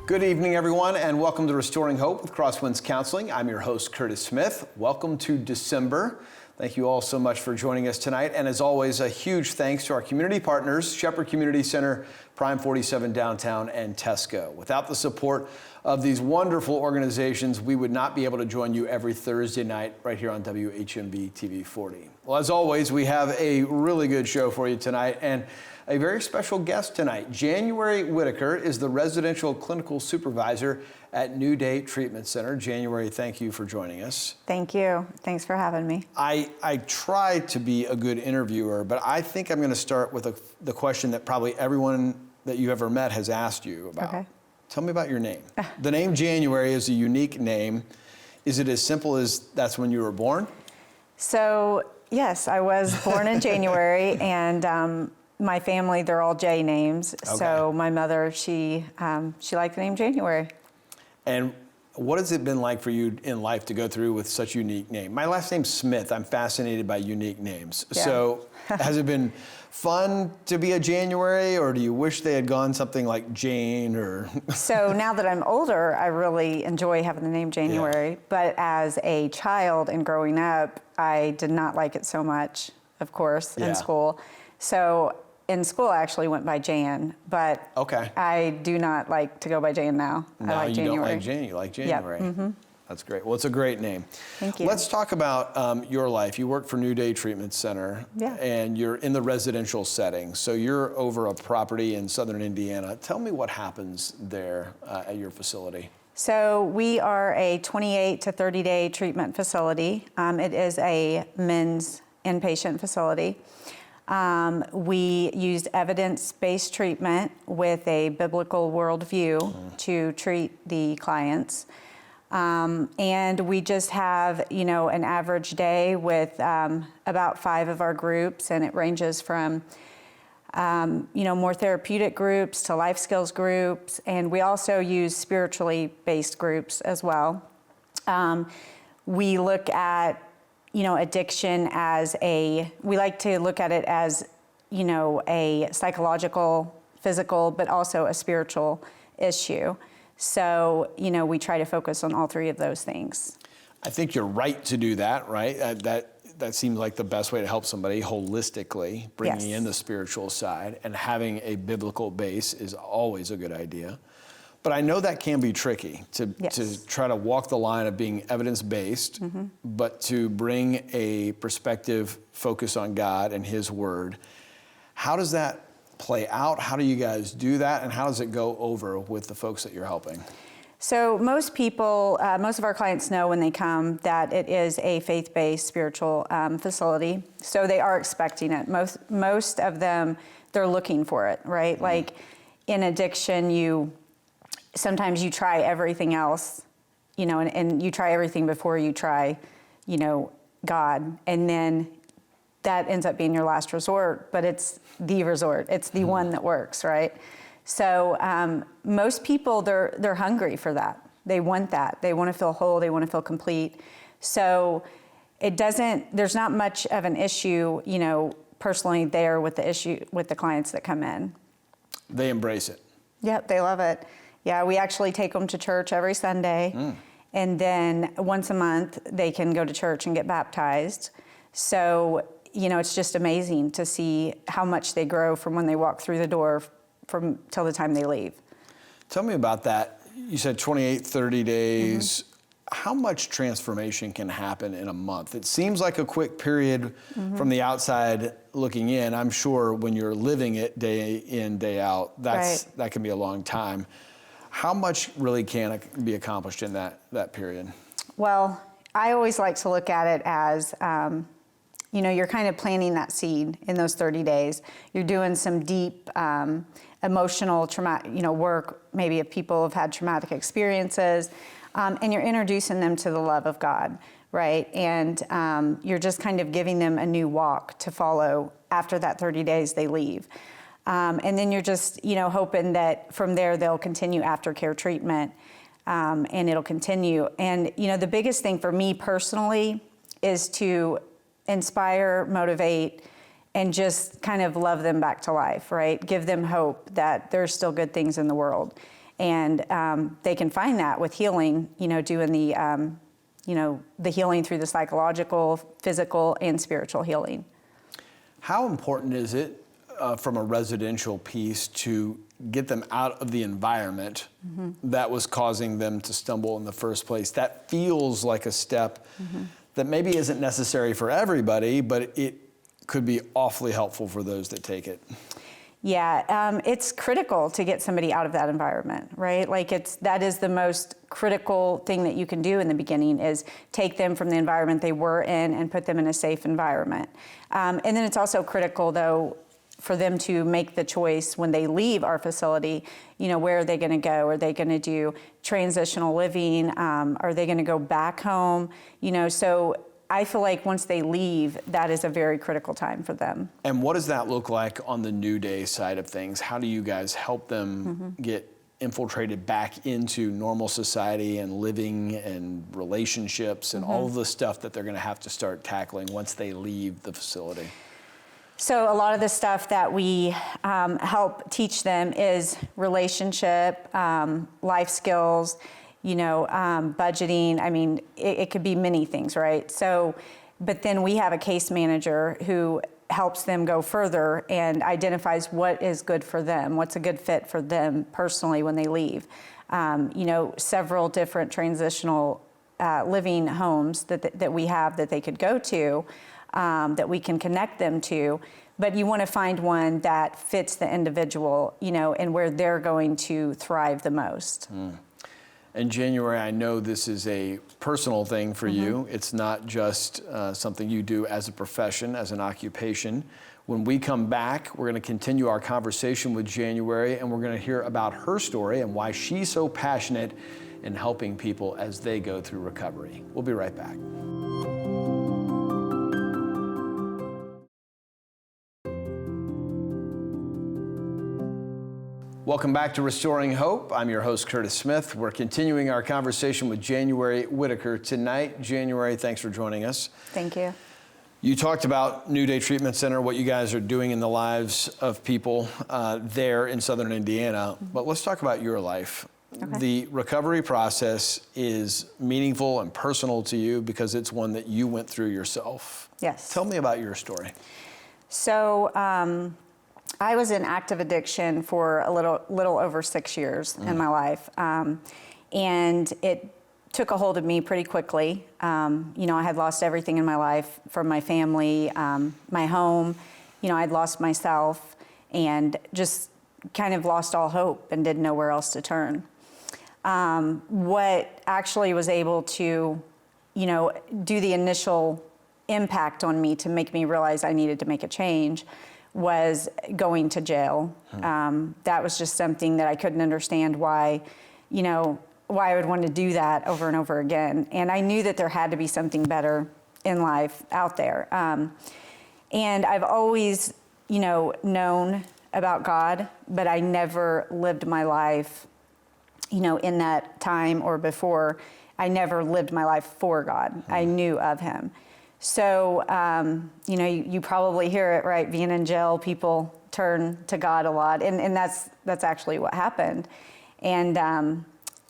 Good evening, everyone, and welcome to Restoring Hope with Crosswinds Counseling. I'm your host, Curtis Smith. Welcome to December. Thank you all so much for joining us tonight. And as always, a huge thanks to our community partners, Shepherd Community Center, Prime 47 Downtown, and Tesco. Without the support of these wonderful organizations, we would not be able to join you every Thursday night right here on WHMV TV 40. Well, as always, we have a really good show for you tonight, and a very special guest tonight. January Whitaker is the residential clinical supervisor at New Day Treatment Center. January, thank you for joining us. Thank you. Thanks for having me. I try to be a good interviewer, but I think I'm going to start with the question that probably everyone that you ever met has asked you about. Okay. Tell me about your name. The name January is a unique name. Is it as simple as that's when you were born? So, yes, I was born in January, and my family, they're all J names. Okay. So my mother, she liked the name January. And what has it been like for you in life to go through with such a unique name? My last name's Smith. I'm fascinated by unique names. Yeah. So has it been fun to be a January, or do you wish they had gone something like Jane or? So now that I'm older, I really enjoy having the name January. Yeah. But as a child and growing up, I did not like it so much, of course, in school. So in school, I actually went by Jan, but okay. I do not like to go by Jan now. No, I like you January. Don't like Jan, you like January. Yep. Mm-hmm. That's great. Well, it's a great name. Thank you. Let's talk about your life. You work for New Day Treatment Center, and you're in the residential setting. So you're over a property in southern Indiana. Tell me what happens there at your facility. So we are a 28 to 30-day treatment facility. It is a men's inpatient facility. We used evidence-based treatment with a biblical worldview to treat the clients. And we just have, an average day with about 5 of our groups, and it ranges from, more therapeutic groups to life skills groups, and we also use spiritually based groups as well. We look at addiction we like to look at it as, a psychological, physical, but also a spiritual issue. So, we try to focus on all 3 of those things. I think you're right to do that, right? That seems like the best way to help somebody holistically, bringing in the spiritual side, and having a biblical base is always a good idea. But I know that can be tricky to try to walk the line of being evidence-based, but to bring a perspective focus on God and His Word. How does that play out? How do you guys do that? And how does it go over with the folks that you're helping? So most people, most of our clients know when they come that it is a faith-based spiritual facility. So they are expecting it. Most of them, they're looking for it, right? Like in addiction, sometimes you try everything else, and you try everything before you try, God. And then that ends up being your last resort, but it's the resort. It's the one that works, right? So most people, they're hungry for that. They want that. They want to feel whole. They want to feel complete. So there's not much of an issue, personally there with the clients that come in. They embrace it. Yep, they love it. Yeah, we actually take them to church every Sunday, and then once a month they can go to church and get baptized. So, it's just amazing to see how much they grow from when they walk through the door till the time they leave. Tell me about that. You said 28, 30 days. How much transformation can happen in a month? It seems like a quick period from the outside looking in. I'm sure when you're living it day in, day out, that can be a long time. How much really can be accomplished in that period? Well, I always like to look at it as, you're kind of planting that seed in those 30 days. You're doing some deep emotional work, maybe if people have had traumatic experiences, and you're introducing them to the love of God, right? And you're just kind of giving them a new walk to follow after that 30 days they leave. And then you're just, hoping that from there they'll continue aftercare treatment, and it'll continue. And, the biggest thing for me personally is to inspire, motivate, and just kind of love them back to life, right? Give them hope that there's still good things in the world. And they can find that with healing, doing the healing through the psychological, physical, and spiritual healing. How important is it from a residential piece to get them out of the environment that was causing them to stumble in the first place? That feels like a step that maybe isn't necessary for everybody, but it could be awfully helpful for those that take it. Yeah, it's critical to get somebody out of that environment, right? Like that is the most critical thing that you can do in the beginning, is take them from the environment they were in and put them in a safe environment. And then it's also critical, though, for them to make the choice when they leave our facility, where are they going to go? Are they going to do transitional living? Are they going to go back home? So I feel like once they leave, that is a very critical time for them. And what does that look like on the New Day side of things? How do you guys help them get infiltrated back into normal society and living and relationships and all of the stuff that they're going to have to start tackling once they leave the facility? So a lot of the stuff that we help teach them is relationship, life skills, budgeting. I mean, it could be many things, right? So, but then we have a case manager who helps them go further and identifies what is good for them, what's a good fit for them personally when they leave. Several different transitional living homes that we have that they could go to, that we can connect them to. But you want to find one that fits the individual, and where they're going to thrive the most. In January, I know this is a personal thing for you. It's not just something you do as a profession, as an occupation. When we come back, we're going to continue our conversation with January, and we're going to hear about her story and why she's so passionate in helping people as they go through recovery. We'll be right back. Welcome back to Restoring Hope. I'm your host, Curtis Smith. We're continuing our conversation with January Whitaker tonight. January, thanks for joining us. Thank you. You talked about New Day Treatment Center, what you guys are doing in the lives of people there in Southern Indiana, but let's talk about your life. Okay. The recovery process is meaningful and personal to you because it's one that you went through yourself. Yes. Tell me about your story. So, I was in active addiction for a little over 6 years in my life, and it took a hold of me pretty quickly. I had lost everything in my life, from my family, my home. I'd lost myself, and just kind of lost all hope and didn't know where else to turn. What actually was able to, do the initial impact on me to make me realize I needed to make a change was going to jail. That was just something that I couldn't understand why I would want to do that over and over again. And I knew that there had to be something better in life out there. And I've always, known about God, but I never lived my life, in that time or before. I never lived my life for God. I knew of Him. So, you probably hear it, right? Being in jail, people turn to God a lot. And that's actually what happened. And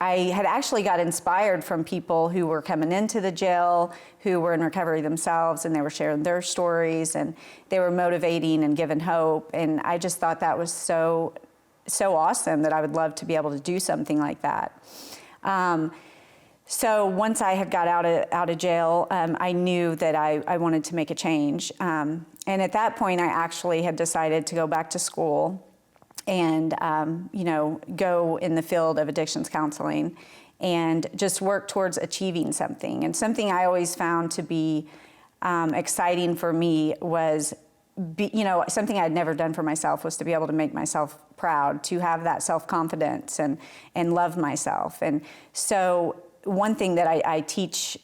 I had actually got inspired from people who were coming into the jail, who were in recovery themselves, and they were sharing their stories, and they were motivating and giving hope. And I just thought that was so awesome that I would love to be able to do something like that. So once I had got out of jail, I knew that I wanted to make a change. And at that point, I actually had decided to go back to school and, go in the field of addictions counseling and just work towards achieving something. And something I always found to be exciting for me was, something I'd never done for myself was to be able to make myself proud, to have that self-confidence and love myself. And so one thing that I teach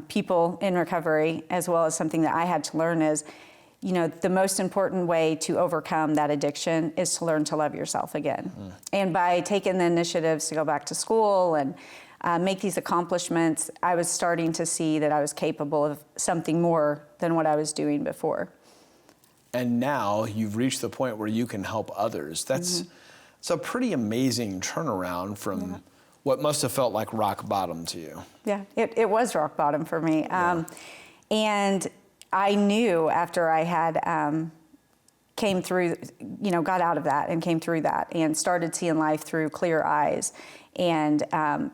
people in recovery, as well as something that I had to learn, is, the most important way to overcome that addiction is to learn to love yourself again. And by taking the initiatives to go back to school and make these accomplishments, I was starting to see that I was capable of something more than what I was doing before. And now you've reached the point where you can help others. That's It's a pretty amazing turnaround from what must have felt like rock bottom to you. Yeah, it was rock bottom for me. And I knew after I had came through, got out of that and came through that and started seeing life through clear eyes and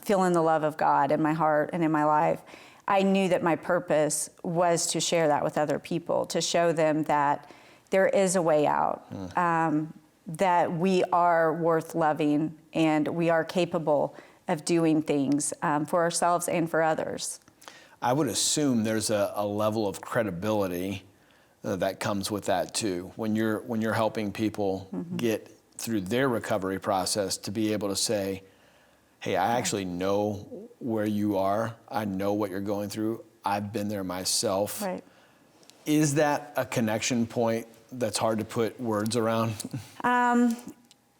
feeling the love of God in my heart and in my life, I knew that my purpose was to share that with other people, to show them that there is a way out, that we are worth loving and we are capable of doing things for ourselves and for others. I would assume there's a level of credibility that comes with that too. When you're helping people get through their recovery process, to be able to say, hey, I actually know where you are. I know what you're going through. I've been there myself. Right. Is that a connection point that's hard to put words around?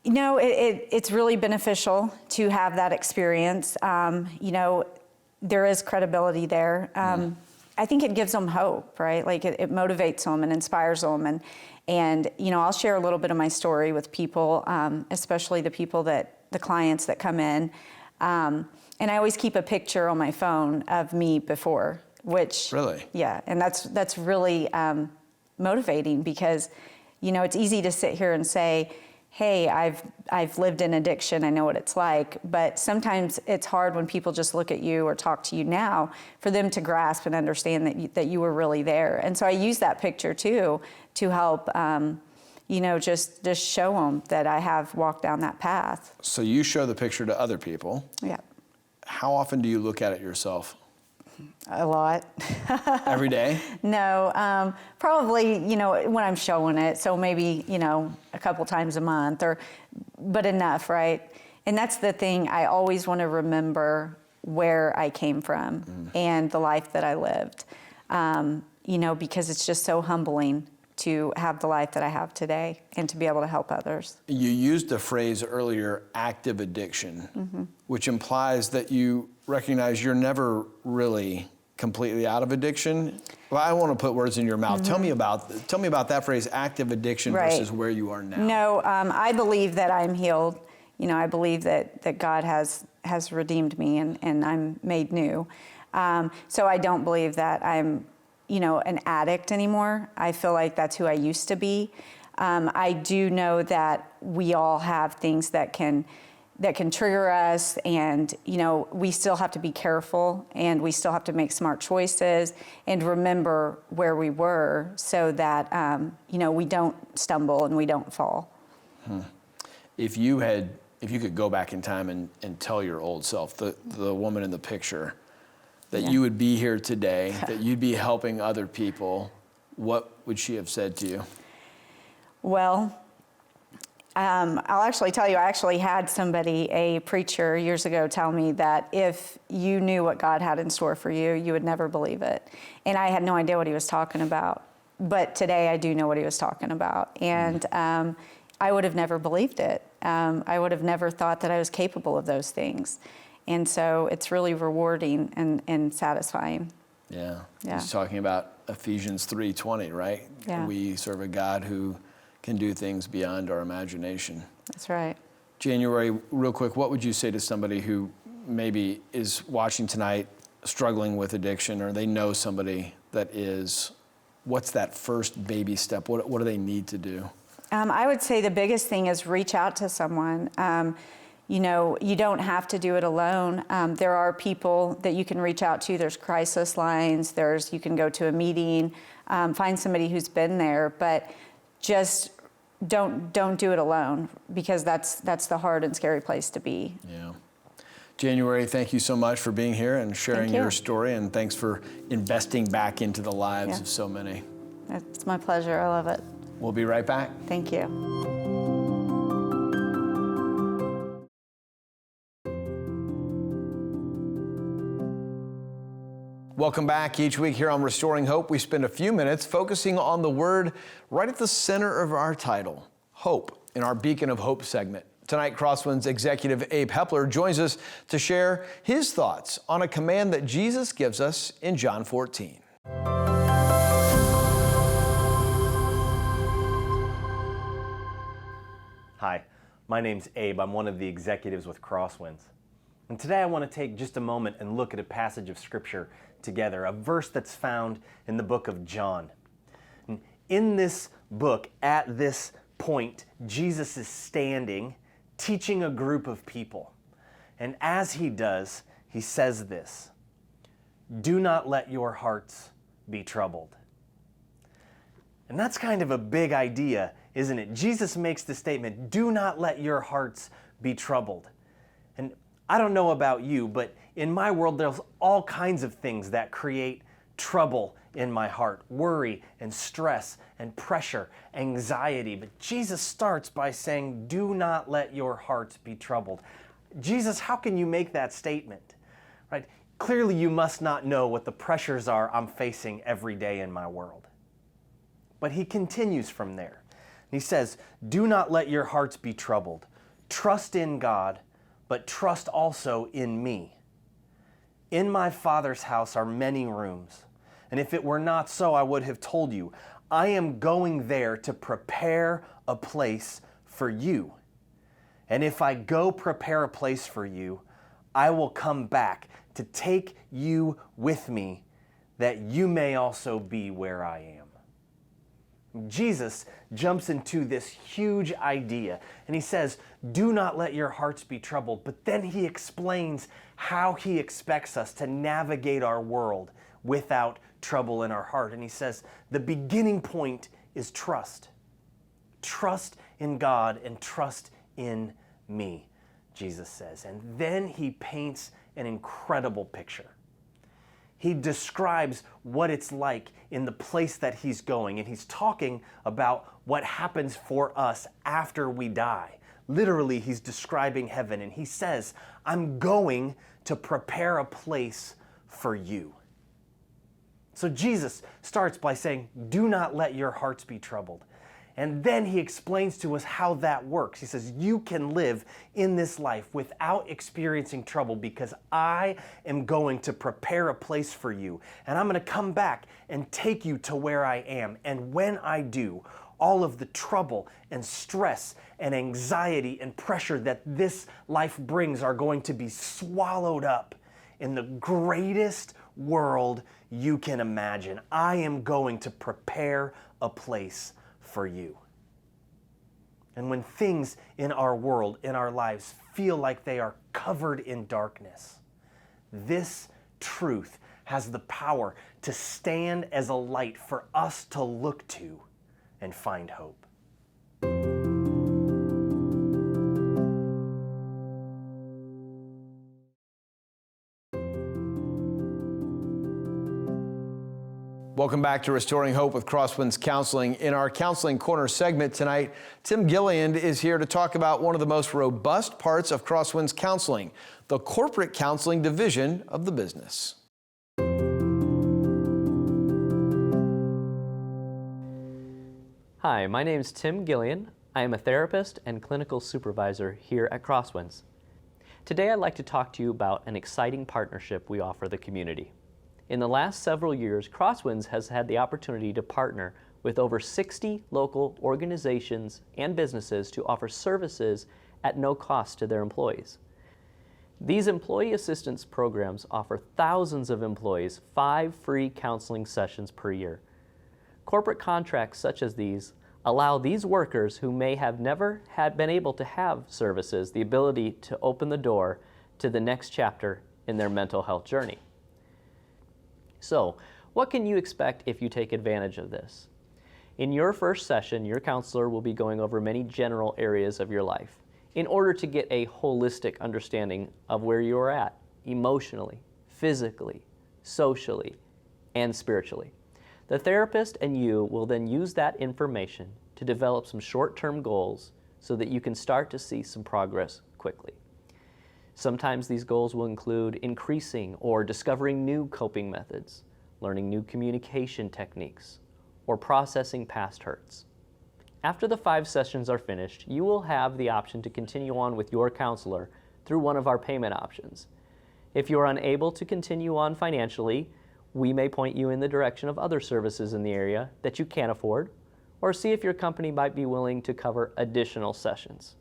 It's really beneficial to have that experience. There is credibility there. I think it gives them hope, right? Like it motivates them and inspires them. And I'll share a little bit of my story with people, especially the clients that come in. And I always keep a picture on my phone of me before, which... Really? Yeah, and that's really motivating because, it's easy to sit here and say, hey, I've lived in addiction, I know what it's like, but sometimes it's hard when people just look at you or talk to you now for them to grasp and understand that you were really there. And so I use that picture too to help, just show them that I have walked down that path. So you show the picture to other people. Yeah. How often do you look at it yourself? A lot. Every day? No, probably, when I'm showing it. So maybe, a couple times a month but enough, right? And that's the thing. I always want to remember where I came from and the life that I lived, because it's just so humbling to have the life that I have today and to be able to help others. You used the phrase earlier, active addiction, which implies that you recognize you're never really completely out of addiction. Well, I don't want to put words in your mouth. Tell me about that phrase, active addiction, versus where you are now. No, I believe that I'm healed. I believe that God has redeemed me and I'm made new. So I don't believe that I'm an addict anymore. I feel like that's who I used to be. I do know that we all have things that can trigger us, and we still have to be careful, and we still have to make smart choices and remember where we were so that we don't stumble and we don't fall. If you could go back in time and tell your old self, the woman in the picture, that you would be here today, that you'd be helping other people, what would she have said to you? Well, I'll actually tell you, I actually had somebody, a preacher years ago, tell me that if you knew what God had in store for you, you would never believe it. And I had no idea what he was talking about. But today I do know what he was talking about. And I would have never believed it. I would have never thought that I was capable of those things. And so it's really rewarding and satisfying. Yeah. He's talking about Ephesians 3:20, right? Yeah. We serve a God who can do things beyond our imagination. That's right. January, real quick, what would you say to somebody who maybe is watching tonight struggling with addiction, or they know somebody that is? What's that first baby step? What do they need to do? I would say the biggest thing is reach out to someone. You don't have to do it alone. There are people that you can reach out to. There's crisis lines. You can go to a meeting, find somebody who's been there, but just don't do it alone, because that's the hard and scary place to be. Yeah. January, thank you so much for being here and sharing your story, and thanks for investing back into the lives of so many. It's my pleasure. I love it. We'll be right back. Thank you. Welcome back. Each week here on Restoring Hope, we spend a few minutes focusing on the word right at the center of our title, hope, in our Beacon of Hope segment. Tonight, Crosswinds executive Abe Hepler joins us to share his thoughts on a command that Jesus gives us in John 14. Hi, My name's Abe. I'm one of the executives with Crosswinds. And today I want to take just a moment and look at a passage of Scripture together, a verse that's found in the book of John. And in this book, at this point, Jesus is standing, teaching a group of people. And as he does, he says this, "Do not let your hearts be troubled." And that's kind of a big idea, isn't it? Jesus makes the statement, "Do not let your hearts be troubled." And I don't know about you, but in my world, there's all kinds of things that create trouble in my heart. Worry and stress and pressure, anxiety. But Jesus starts by saying, "Do not let your hearts be troubled." Jesus, how can you make that statement? Right? Clearly, you must not know what the pressures are I'm facing every day in my world. But he continues from there. He says, "Do not let your hearts be troubled. Trust in God, but trust also in me. In my Father's house are many rooms, and if it were not so, I would have told you. I am going there to prepare a place for you. And if I go prepare a place for you, I will come back to take you with me, that you may also be where I am." Jesus jumps into this huge idea and he says, "Do not let your hearts be troubled." But then he explains how he expects us to navigate our world without trouble in our heart. And he says, the beginning point is trust. Trust in God and trust in me, Jesus says. And then he paints an incredible picture. He describes what it's like in the place that he's going, and he's talking about what happens for us after we die. Literally, he's describing heaven, and he says, "I'm going to prepare a place for you." So Jesus starts by saying, "Do not let your hearts be troubled." And then he explains to us how that works. He says, you can live in this life without experiencing trouble because I am going to prepare a place for you. And I'm going to come back and take you to where I am. And when I do, all of the trouble and stress and anxiety and pressure that this life brings are going to be swallowed up in the greatest world you can imagine. I am going to prepare a place for you. And when things in our world, in our lives, feel like they are covered in darkness, this truth has the power to stand as a light for us to look to and find hope. Welcome back to Restoring Hope with Crosswinds Counseling. In our Counseling Corner segment tonight, Tim Gilliland is here to talk about one of the most robust parts of Crosswinds Counseling, the corporate counseling division of the business. Hi, my name is Tim Gilliland. I am a therapist and clinical supervisor here at Crosswinds. Today I'd like to talk to you about an exciting partnership we offer the community. In the last several years, Crosswinds has had the opportunity to partner with over 60 local organizations and businesses to offer services at no cost to their employees. These employee assistance programs offer thousands of employees 5 free counseling sessions per year. Corporate contracts such as these allow these workers who may have never been able to have services the ability to open the door to the next chapter in their mental health journey. So, what can you expect if you take advantage of this? In your first session, your counselor will be going over many general areas of your life in order to get a holistic understanding of where you are at emotionally, physically, socially, and spiritually. The therapist and you will then use that information to develop some short-term goals so that you can start to see some progress quickly. Sometimes these goals will include increasing or discovering new coping methods, learning new communication techniques, or processing past hurts. After the 5 sessions are finished, you will have the option to continue on with your counselor through one of our payment options. If you are unable to continue on financially, we may point you in the direction of other services in the area that you can't afford, or see if your company might be willing to cover additional sessions.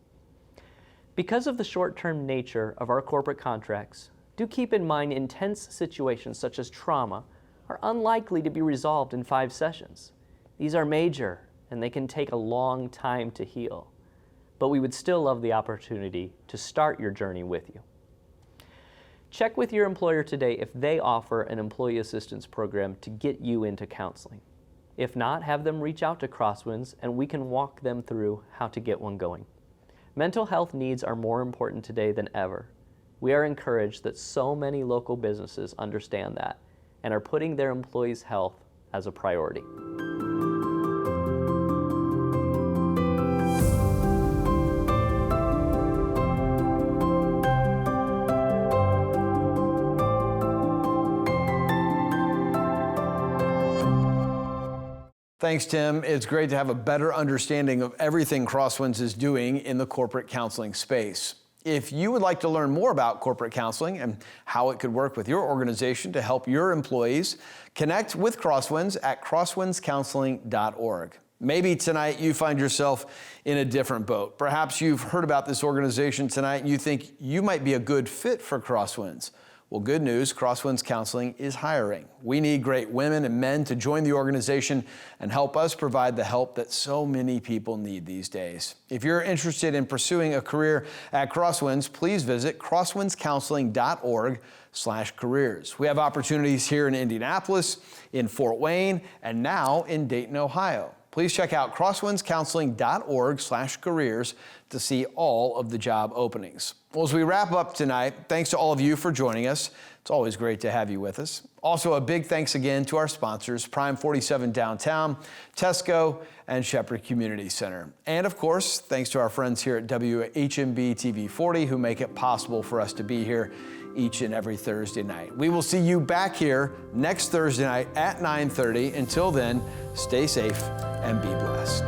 Because of the short-term nature of our corporate contracts, do keep in mind intense situations such as trauma are unlikely to be resolved in 5 sessions. These are major, and they can take a long time to heal. But we would still love the opportunity to start your journey with you. Check with your employer today if they offer an employee assistance program to get you into counseling. If not, have them reach out to Crosswinds and we can walk them through how to get one going. Mental health needs are more important today than ever. We are encouraged that so many local businesses understand that and are putting their employees' health as a priority. Thanks, Tim. It's great to have a better understanding of everything Crosswinds is doing in the corporate counseling space. If you would like to learn more about corporate counseling and how it could work with your organization to help your employees, connect with Crosswinds at crosswindscounseling.org. Maybe tonight you find yourself in a different boat. Perhaps you've heard about this organization tonight and you think you might be a good fit for Crosswinds. Well, good news, Crosswinds Counseling is hiring. We need great women and men to join the organization and help us provide the help that so many people need these days. If you're interested in pursuing a career at Crosswinds, please visit crosswindscounseling.org/careers. We have opportunities here in Indianapolis, in Fort Wayne, and now in Dayton, Ohio. Please check out crosswindscounseling.org/careers to see all of the job openings. Well, as we wrap up tonight, thanks to all of you for joining us. It's always great to have you with us. Also, a big thanks again to our sponsors, Prime 47 Downtown, Tesco, and Shepherd Community Center. And of course, thanks to our friends here at WHMB TV 40 who make it possible for us to be here each and every Thursday night. We will see you back here next Thursday night at 9:30. Until then, stay safe and be blessed.